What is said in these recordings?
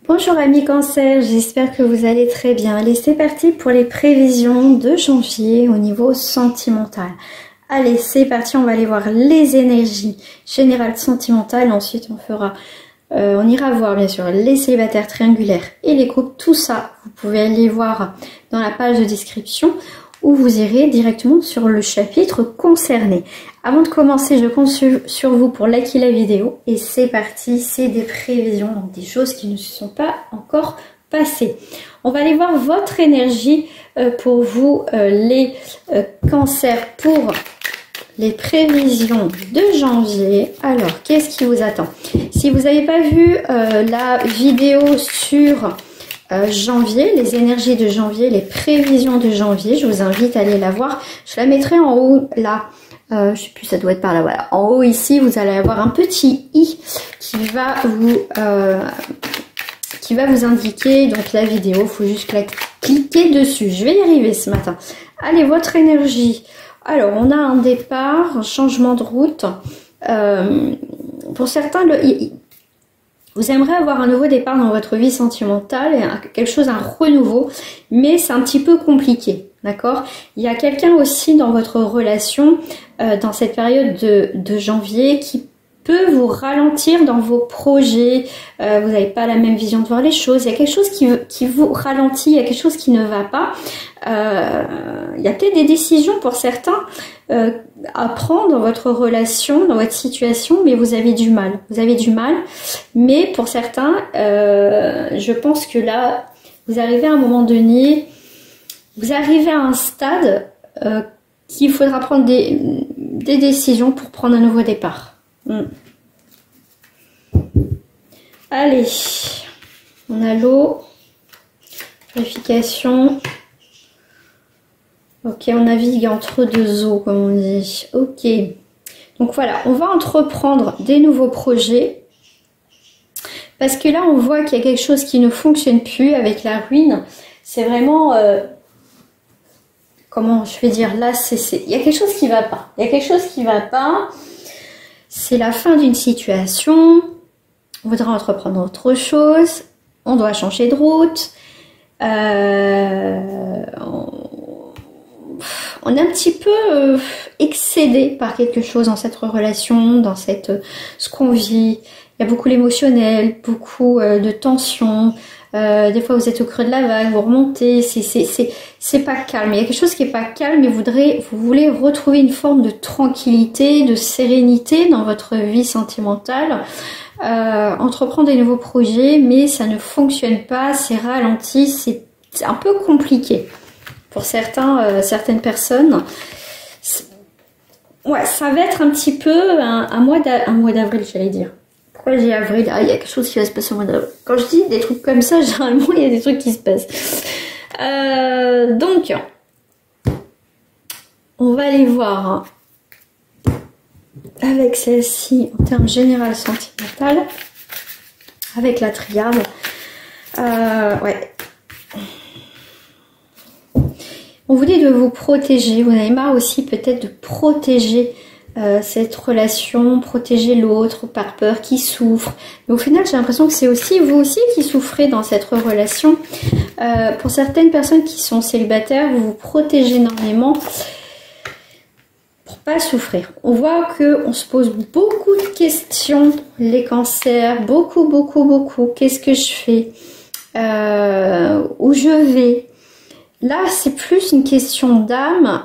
Bonjour amis Cancer, j'espère que vous allez très bien. Allez, c'est parti pour les prévisions de janvier au niveau sentimental. Allez, c'est parti, on va aller voir les énergies générales sentimentales. Ensuite, on ira voir bien sûr les célibataires triangulaires et les couples. Tout ça, vous pouvez aller voir dans la page de description où vous irez directement sur le chapitre concerné. Avant de commencer, je compte sur vous pour liker la vidéo. Et c'est parti, c'est des prévisions, donc des choses qui ne se sont pas encore passées. On va aller voir votre énergie pour vous, les cancers, pour les prévisions de janvier. Alors, qu'est-ce qui vous attend? Si vous n'avez pas vu la vidéo sur janvier, les énergies de janvier, les prévisions de janvier, je vous invite à aller la voir. Je la mettrai en haut là. Je sais plus, ça doit être par là. Voilà. En haut ici, vous allez avoir un petit i qui va vous indiquer donc la vidéo. Il faut juste cliquer dessus. Je vais y arriver ce matin. Allez, votre énergie. Alors, on a un départ, un changement de route. Pour certains, vous aimeriez avoir un nouveau départ dans votre vie sentimentale, quelque chose, un renouveau, mais c'est un petit peu compliqué, d'accord? Il y a quelqu'un aussi dans votre relation, dans cette période de janvier, qui peut vous ralentir dans vos projets, vous n'avez pas la même vision de voir les choses, il y a quelque chose qui vous ralentit, il y a quelque chose qui ne va pas, il y a peut-être des décisions pour certains à prendre dans votre relation, dans votre situation, mais vous avez du mal, mais pour certains, je pense que là, vous arrivez à un moment donné, vous arrivez à un stade qu'il faudra prendre des décisions pour prendre un nouveau départ. Allez, on a l'eau, purification. Ok, on navigue entre deux eaux, comme on dit. Ok, donc voilà, on va entreprendre des nouveaux projets. Parce que là, on voit qu'il y a quelque chose qui ne fonctionne plus avec la ruine. C'est vraiment... comment je vais dire? Là, il y a quelque chose qui ne va pas. Il y a quelque chose qui ne va pas. C'est la fin d'une situation. On voudrait entreprendre autre chose. On doit changer de route. On est un petit peu excédé par quelque chose dans cette relation, dans ce qu'on vit. Il y a beaucoup l'émotionnel, beaucoup de tension. Des fois, vous êtes au creux de la vague, vous remontez. C'est pas calme. Il y a quelque chose qui est pas calme et vous voulez retrouver une forme de tranquillité, de sérénité dans votre vie sentimentale. Entreprendre des nouveaux projets, mais ça ne fonctionne pas, c'est ralenti, c'est un peu compliqué pour certaines personnes. Ouais, ça va être un petit peu un mois d'avril, j'allais dire. Pourquoi j'ai avril? Ah, il y a quelque chose qui va se passer au mois d'avril. Quand je dis des trucs comme ça, généralement, il y a des trucs qui se passent. Donc, on va aller voir hein, avec celle-ci en termes général sentimental, avec la triade. Ouais. On vous dit de vous protéger. Vous en avez marre aussi peut-être de protéger cette relation, protéger l'autre par peur, qui souffre. Mais au final, j'ai l'impression que c'est aussi vous aussi qui souffrez dans cette relation. Pour certaines personnes qui sont célibataires, vous vous protégez énormément pour pas souffrir. On voit que on se pose beaucoup de questions, les cancers, beaucoup. Qu'est-ce que je fais? Où je vais? Là, c'est plus une question d'âme.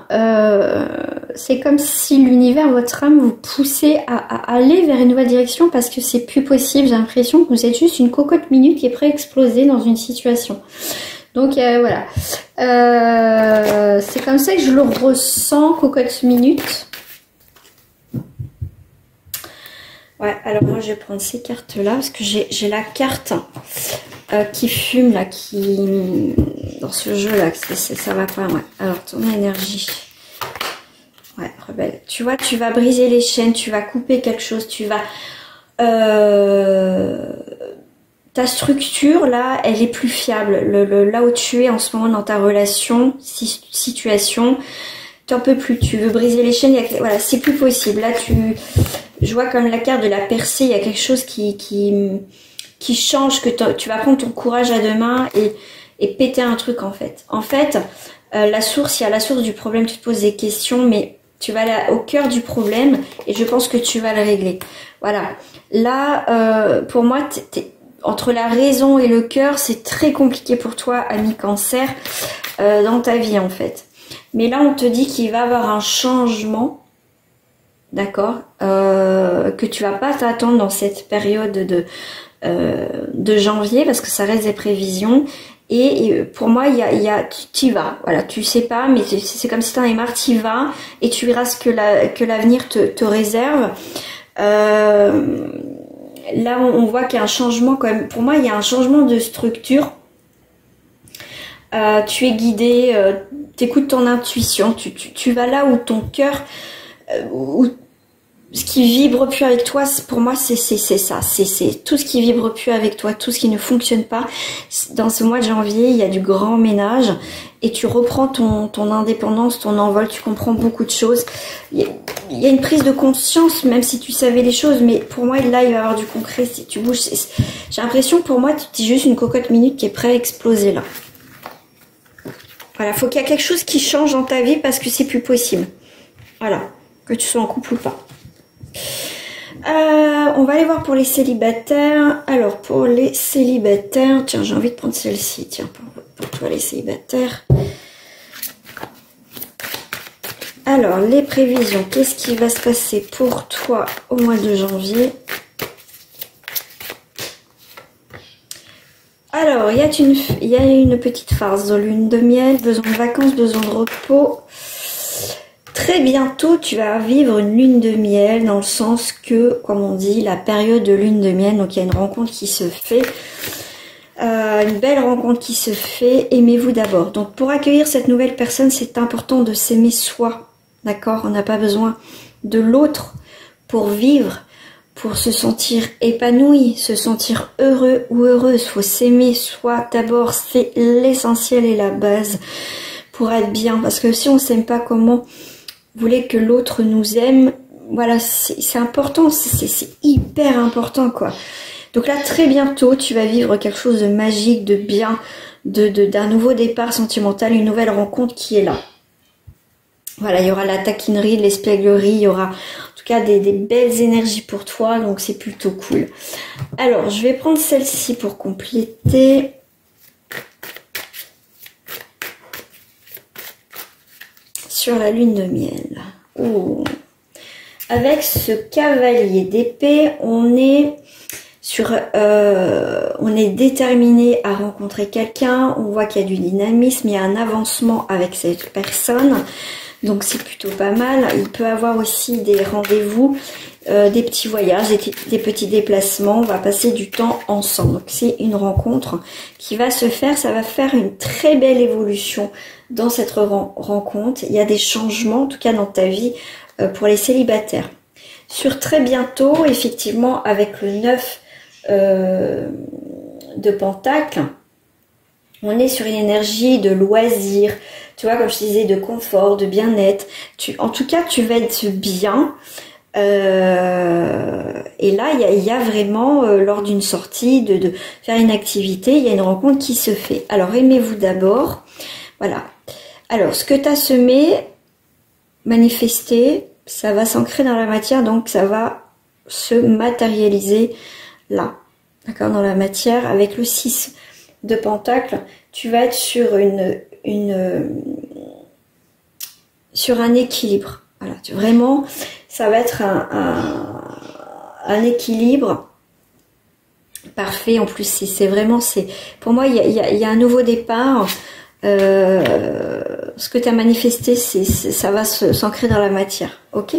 C'est comme si l'univers, votre âme, vous poussait à aller vers une nouvelle direction parce que c'est plus possible. J'ai l'impression que vous êtes juste une cocotte minute qui est prête à exploser dans une situation. Donc voilà. C'est comme ça que je le ressens, cocotte minute. Ouais, alors moi je vais prendre ces cartes là parce que j'ai la carte qui fume là, qui dans ce jeu là, ça va pas. Ouais. Alors ton énergie, ouais, rebelle. Tu vois, tu vas briser les chaînes, tu vas couper quelque chose, tu vas ta structure là, elle est plus fiable. Là où tu es en ce moment dans ta relation, situation, tu n'en peux plus. Tu veux briser les chaînes, voilà, c'est plus possible. Là, je vois comme la carte de la percée, il y a quelque chose qui qui change, que tu vas prendre ton courage à deux mains et péter un truc en fait. En fait, la source, il y a la source du problème, tu te poses des questions, mais tu vas là au cœur du problème et je pense que tu vas le régler. Voilà. Là, pour moi, entre la raison et le cœur, c'est très compliqué pour toi, ami Cancer, dans ta vie en fait. Mais là, on te dit qu'il va y avoir un changement, d'accord, que tu vas pas t'attendre dans cette période de janvier, parce que ça reste des prévisions. Et pour moi, tu y vas. Voilà, tu sais pas, mais c'est comme si tu en avais marre, tu y vas et tu verras ce que l'avenir te réserve. Là, on voit qu'il y a un changement quand même. Pour moi, il y a un changement de structure. Tu es guidé, tu écoutes ton intuition, tu vas là où ton cœur, où ce qui vibre plus avec toi, pour moi, c'est ça. C'est tout ce qui vibre plus avec toi, tout ce qui ne fonctionne pas. Dans ce mois de janvier, il y a du grand ménage et tu reprends ton indépendance, ton envol, tu comprends beaucoup de choses. Il y a une prise de conscience, même si tu savais les choses, mais pour moi, là, il va y avoir du concret. Si tu bouges, j'ai l'impression, pour moi, tu es juste une cocotte minute qui est prête à exploser là. Voilà, faut qu'il y ait quelque chose qui change dans ta vie parce que c'est plus possible. Voilà, que tu sois en couple ou pas. On va aller voir pour les célibataires. Alors, pour les célibataires, tiens, j'ai envie de prendre celle-ci. Tiens, pour toi, les célibataires. Alors, les prévisions. Qu'est-ce qui va se passer pour toi au mois de janvier? Alors, il y a une petite phase de lune de miel, besoin de vacances, besoin de repos. Très bientôt, tu vas vivre une lune de miel dans le sens que, comme on dit, la période de lune de miel, donc il y a une rencontre qui se fait, une belle rencontre qui se fait, aimez-vous d'abord. Donc pour accueillir cette nouvelle personne, c'est important de s'aimer soi, d'accord? On n'a pas besoin de l'autre pour vivre, pour se sentir épanoui, se sentir heureux ou heureuse. Il faut s'aimer soi d'abord, c'est l'essentiel et la base pour être bien. Parce que si on ne s'aime pas, comment vous voulez que l'autre nous aime? Voilà, c'est important, c'est hyper important quoi. Donc là, très bientôt, tu vas vivre quelque chose de magique, de bien, d'un nouveau départ sentimental, une nouvelle rencontre qui est là. Voilà, il y aura la taquinerie, de l'espièglerie, il y aura en tout cas des belles énergies pour toi, donc c'est plutôt cool. Alors, je vais prendre celle-ci pour compléter. Sur la lune de miel. Oh. Avec ce cavalier d'épée, on est déterminé à rencontrer quelqu'un. On voit qu'il y a du dynamisme, il y a un avancement avec cette personne. Donc c'est plutôt pas mal. Il peut avoir aussi des rendez-vous, des petits voyages, des petits déplacements. On va passer du temps ensemble. Donc c'est une rencontre qui va se faire. Ça va faire une très belle évolution dans cette rencontre. Il y a des changements, en tout cas dans ta vie, pour les célibataires. Sur très bientôt, effectivement, avec le 9 de Pentacle, on est sur une énergie de loisir, tu vois, comme je disais, de confort, de bien-être. En tout cas, tu vas être bien. Et là, il y a vraiment, lors d'une sortie, de faire une activité, il y a une rencontre qui se fait. Alors, aimez-vous d'abord. Voilà. Alors, ce que tu as semé, manifesté, ça va s'ancrer dans la matière, donc ça va se matérialiser là. D'accord, dans la matière, avec le 6 de Pentacle, tu vas être sur sur un équilibre. Voilà, vraiment, ça va être un équilibre parfait. En plus, c'est vraiment, pour moi, il y a un nouveau départ. Ce que tu as manifesté, ça va s'ancrer dans la matière. Ok?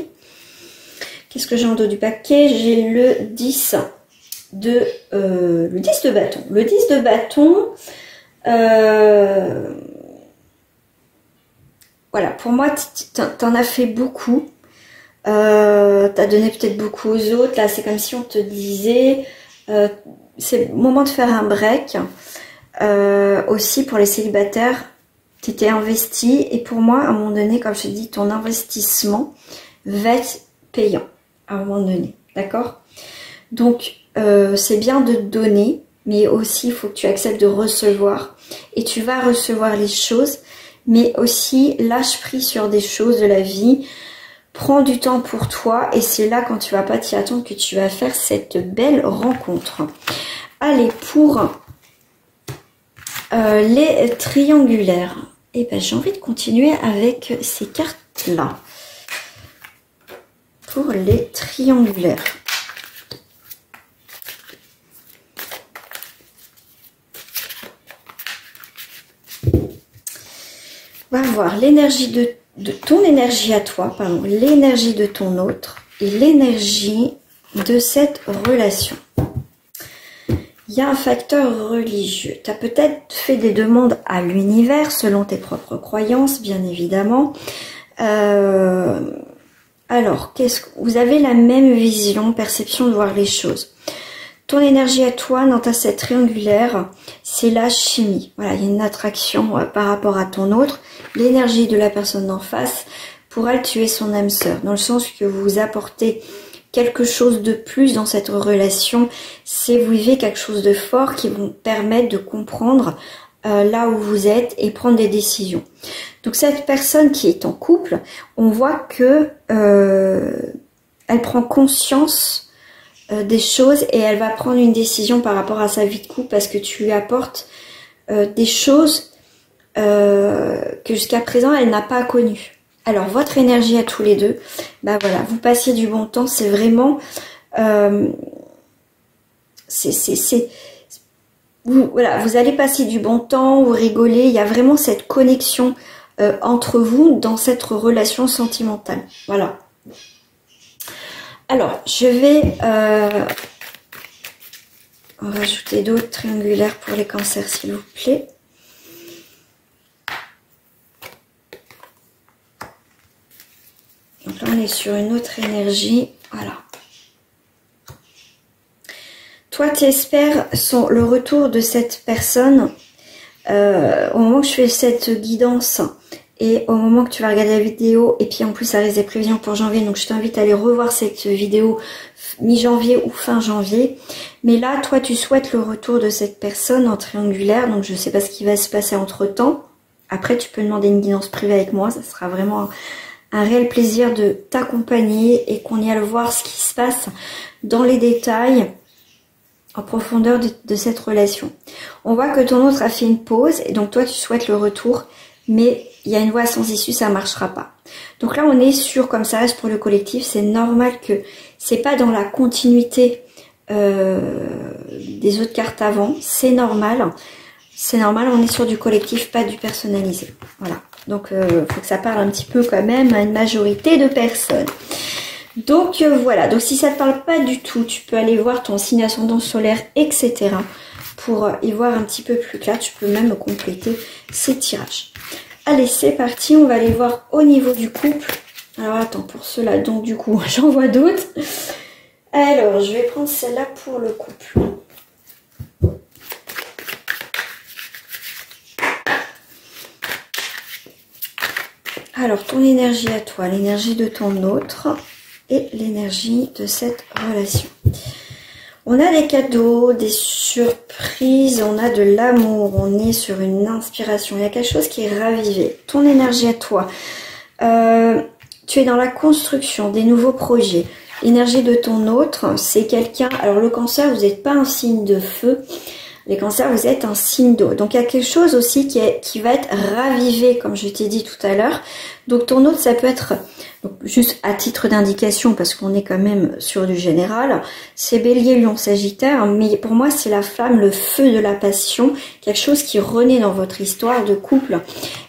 Qu'est-ce que j'ai en dos du paquet? J'ai le 10 de bâton. Le 10 de bâton, voilà, pour moi, t'en as fait beaucoup. T'as donné peut-être beaucoup aux autres. Là, c'est comme si on te disait, c'est le moment de faire un break. Aussi pour les célibataires, tu t'es investi, et pour moi, à un moment donné, comme je te dis, ton investissement va être payant à un moment donné, d'accord? Donc c'est bien de donner, mais aussi il faut que tu acceptes de recevoir. Et tu vas recevoir les choses, mais aussi lâche prise sur des choses de la vie. Prends du temps pour toi et c'est là, quand tu vas pas t'y attendre, que tu vas faire cette belle rencontre. Allez, pour les triangulaires, eh ben, j'ai envie de continuer avec ces cartes-là. Pour les triangulaires. On va voir l'énergie de ton énergie à toi, pardon, l'énergie de ton autre et l'énergie de cette relation. Il y a un facteur religieux. Tu as peut-être fait des demandes à l'univers selon tes propres croyances, bien évidemment. Alors, vous avez la même vision, perception de voir les choses. Ton énergie à toi, dans ta set triangulaire, c'est la chimie. Voilà, il y a une attraction par rapport à ton autre. L'énergie de la personne d'en face, pour elle, tu es son âme sœur. Dans le sens que vous apportez quelque chose de plus dans cette relation. C'est vous vivez quelque chose de fort qui vous permettre de comprendre là où vous êtes et prendre des décisions. Donc cette personne qui est en couple, on voit que elle prend conscience des choses et elle va prendre une décision par rapport à sa vie de couple parce que tu lui apportes des choses que jusqu'à présent elle n'a pas connues. Alors votre énergie à tous les deux, bah voilà, vous passiez du bon temps, c'est vraiment voilà, vous allez passer du bon temps, vous rigolez, il y a vraiment cette connexion entre vous dans cette relation sentimentale. Voilà. Alors, je vais rajouter d'autres triangulaires pour les cancers, s'il vous plaît. Donc là, on est sur une autre énergie. Voilà. Toi, tu espères le retour de cette personne au moment que je fais cette guidance et au moment que tu vas regarder la vidéo. Et puis en plus, ça reste des prévisions pour janvier. Donc je t'invite à aller revoir cette vidéo mi-janvier ou fin janvier. Mais là, toi, tu souhaites le retour de cette personne en triangulaire. Donc je ne sais pas ce qui va se passer entre-temps. Après, tu peux demander une guidance privée avec moi. Ça sera vraiment un réel plaisir de t'accompagner et qu'on y aille voir ce qui se passe dans les détails en profondeur de cette relation. On voit que ton autre a fait une pause et donc toi tu souhaites le retour, mais il y a une voie sans issue, ça ne marchera pas. Donc là on est sur, comme ça reste pour le collectif, c'est normal que c'est pas dans la continuité des autres cartes avant, c'est normal, on est sur du collectif, pas du personnalisé. Voilà, donc faut que ça parle un petit peu quand même à une majorité de personnes. Donc voilà, donc si ça ne te parle pas du tout, tu peux aller voir ton signe ascendant solaire, etc. pour y voir un petit peu plus clair. Tu peux même compléter ces tirages. Allez, c'est parti, on va aller voir au niveau du couple. Alors attends, pour cela, donc du coup, j'en vois d'autres. Alors, je vais prendre celle-là pour le couple. Alors, ton énergie à toi, l'énergie de ton autre et l'énergie de cette relation. On a des cadeaux, des surprises, on a de l'amour, on est sur une inspiration. Il y a quelque chose qui est ravivé. Ton énergie à toi, tu es dans la construction des nouveaux projets. L'énergie de ton autre, c'est quelqu'un... Alors le cancer, vous n'êtes pas un signe de feu. Les cancers, vous êtes un signe d'eau. Donc il y a quelque chose aussi qui va être ravivé, comme je t'ai dit tout à l'heure. Donc ton autre, ça peut être... Donc, juste à titre d'indication, parce qu'on est quand même sur du général, c'est Bélier, Lion, Sagittaire, mais pour moi c'est la flamme, le feu de la passion, quelque chose qui renaît dans votre histoire de couple.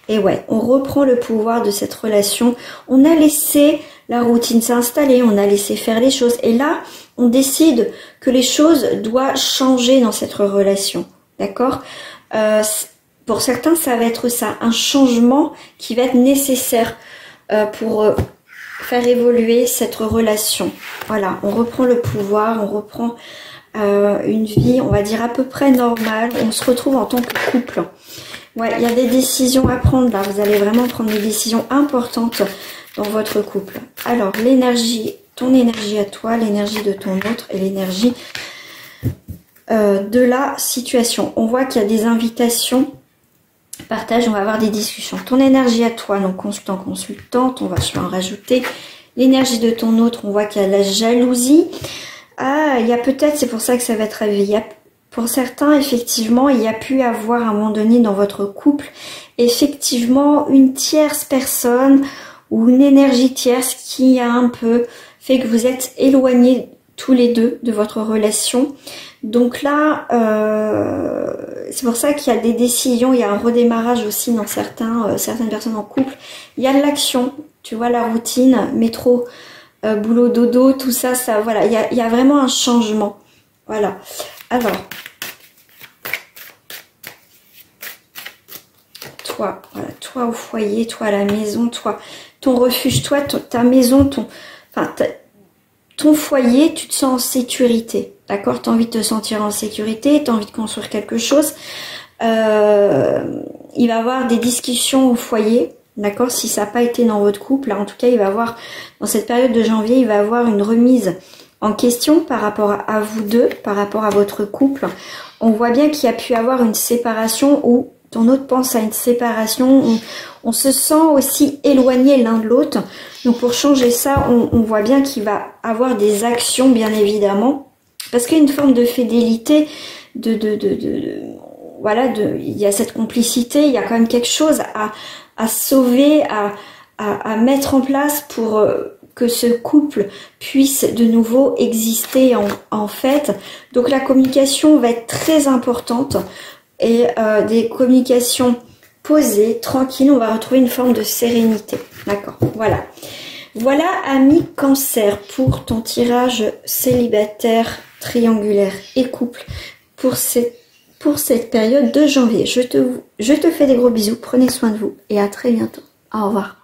Et ouais, on reprend le pouvoir de cette relation, on a laissé la routine s'installer, on a laissé faire les choses, et là on décide que les choses doivent changer dans cette relation, d'accord? Pour certains ça va être ça, un changement qui va être nécessaire pour... faire évoluer cette relation. Voilà, on reprend le pouvoir, on reprend une vie, on va dire à peu près normale. On se retrouve en tant que couple. Ouais, il y a des décisions à prendre là. Vous allez vraiment prendre des décisions importantes dans votre couple. Alors, l'énergie, ton énergie à toi, l'énergie de ton autre et l'énergie de la situation. On voit qu'il y a des invitations, partage, on va avoir des discussions. Ton énergie à toi, donc consultant, consultante, on va en rajouter. L'énergie de ton autre, on voit qu'il y a la jalousie. Ah, il y a peut-être, c'est pour ça que ça va être réveillé. Pour certains, effectivement, il y a pu avoir à un moment donné dans votre couple, effectivement, une tierce personne ou une énergie tierce qui a un peu fait que vous êtes éloignés tous les deux de votre relation. Donc là, c'est pour ça qu'il y a des décisions, il y a un redémarrage aussi dans certaines personnes en couple. Il y a de l'action, tu vois, la routine, métro, boulot, dodo, tout ça, voilà, il y a vraiment un changement. Voilà. Alors, toi, voilà, toi au foyer, toi à la maison, toi, ton refuge, toi, ta maison, ton foyer, tu te sens en sécurité, d'accord? Tu as envie de te sentir en sécurité, tu as envie de construire quelque chose. Il va y avoir des discussions au foyer, d'accord? Si ça n'a pas été dans votre couple, là, en tout cas, il va y avoir, dans cette période de janvier, il va y avoir une remise en question par rapport à vous deux, par rapport à votre couple. On voit bien qu'il y a pu avoir une séparation ou ton autre pense à une séparation, on se sent aussi éloigné l'un de l'autre. Donc pour changer ça, on voit bien qu'il va avoir des actions, bien évidemment, parce qu'il y a une forme de fidélité, voilà, il y a cette complicité, il y a quand même quelque chose à sauver, à mettre en place pour que ce couple puisse de nouveau exister en fait. Donc la communication va être très importante et des communications posées, tranquilles, on va retrouver une forme de sérénité. D'accord, voilà. Voilà, ami Cancer, pour ton tirage célibataire, triangulaire et couple pour cette période de janvier. Je te fais des gros bisous, prenez soin de vous et à très bientôt. Au revoir.